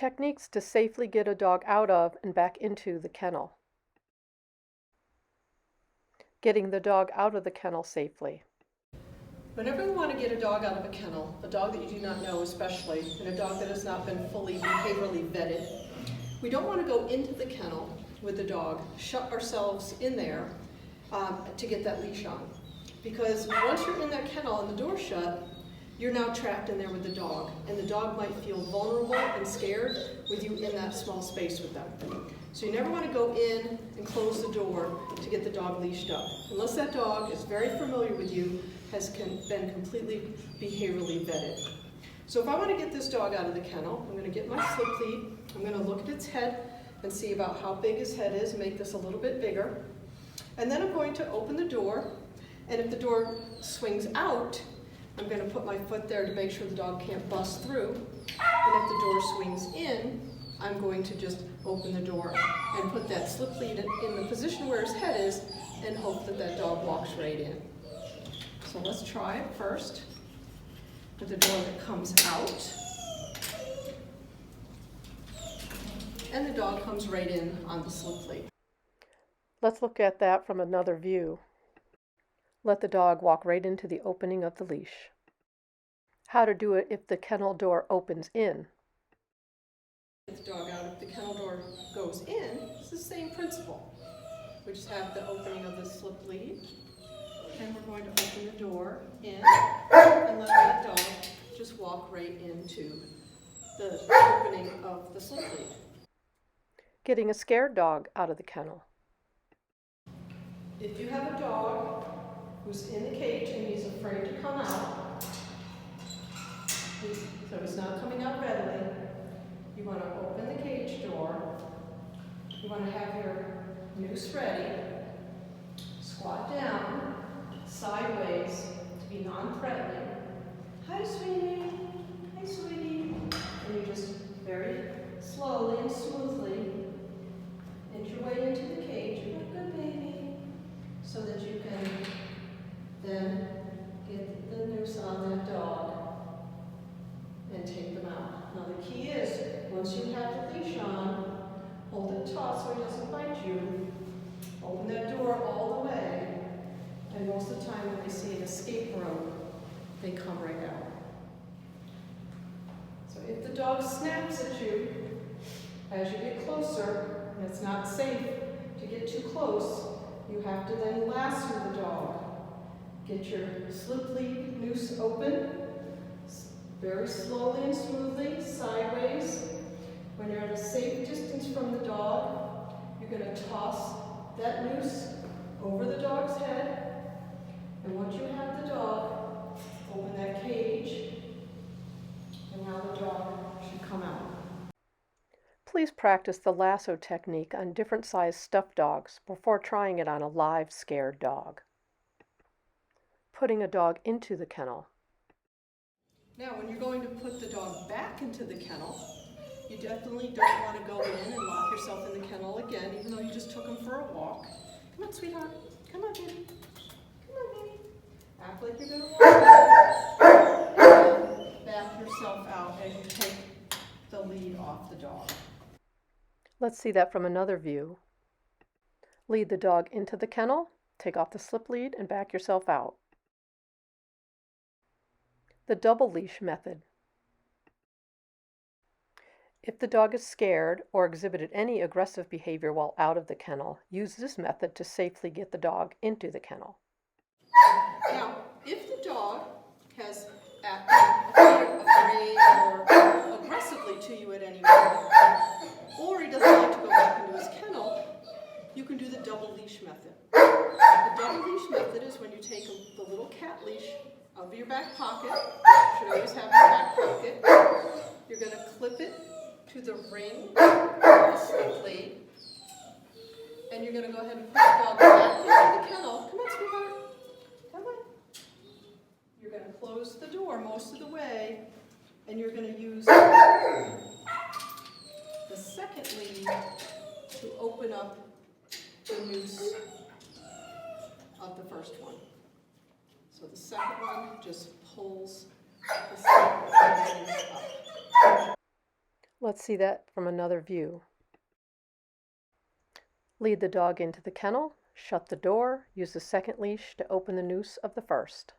Techniques to safely get a dog out of and back into the kennel. Getting the dog out of the kennel safely. Whenever we want to get a dog out of a kennel, a dog that you do not know especially, and a dog that has not been fully behaviorally vetted, we don't want to go into the kennel with the dog, shut ourselves in there to get that leash on. Because once you're in that kennel and the door's shut, you're now trapped in there with the dog, and the dog might feel vulnerable and scared with you in that small space with them. So you never want to go in and close the door to get the dog leashed up, unless that dog is very familiar with you, has been completely behaviorally vetted. So if I want to get this dog out of the kennel, I'm going to get my slip lead, I'm going to look at its head and see about how big his head is, make this a little bit bigger, and then I'm going to open the door, and if the door swings out, I'm going to put my foot there to make sure the dog can't bust through. And if the door swings in, I'm going to just open the door and put that slip lead in the position where his head is and hope that that dog walks right in. So let's try it first with the door that comes out. And the dog comes right in on the slip lead. Let's look at that from another view. Let the dog walk right into the opening of the leash. How to do it if the kennel door opens in. Get the dog out, if the kennel door goes in, it's the same principle. We just have the opening of the slip lead, and we're going to open the door in and let that dog just walk right into the opening of the slip lead. Getting a scared dog out of the kennel. If you have a dog who's in the cage and he's afraid to come out, so he's not coming out readily, you want to open the cage door, you want to have your noose ready, squat down, sideways to be non-threatening. Hi sweetie, hi sweetie. And you just very slowly and smoothly inch your way into the cage. You're a good baby. So that you can then get the noose on that dog and take them out. Now the key is, once you have the leash on, hold it taut so he doesn't bite you. Open that door all the way, and most of the time when they see an escape rope, they come right out. So if the dog snaps at you, as you get closer, and it's not safe to get too close, you have to then lasso the dog. Get your slip lead noose open, very slowly and smoothly, sideways. When you're at a safe distance from the dog, you're going to toss that noose over the dog's head. And once you have the dog, open that cage, and now the dog should come out. Please practice the lasso technique on different sized stuffed dogs before trying it on a live scared dog. Putting a dog into the kennel. Now, when you're going to put the dog back into the kennel, you definitely don't want to go in and lock yourself in the kennel again, even though you just took him for a walk. Come on, sweetheart. Come on, baby. Come on, baby. Act like you're going to walk. And back yourself out as you take the lead off the dog. Let's see that from another view. Lead the dog into the kennel, take off the slip lead, and back yourself out. The double leash method. If the dog is scared or exhibited any aggressive behavior while out of the kennel, use this method to safely get the dog into the kennel. Now, if the dog has acted afraid or aggressively to you at any point, or he doesn't like to go back into his kennel, you can do the double leash method. The double leash method is when you take the little cat leash out of your back pocket, you should always have in your back pocket, you're going to clip it to the ring of the slip lead, and you're going to go ahead and put the dog back into the kennel. Come on, sweetheart. Come on. You're going to close the door most of the way, and you're going to use the second lead to open up the noose of the first one. So the second one just pulls the slip lead up. Let's see that from another view. Lead the dog into the kennel, shut the door, use the second leash to open the noose of the first.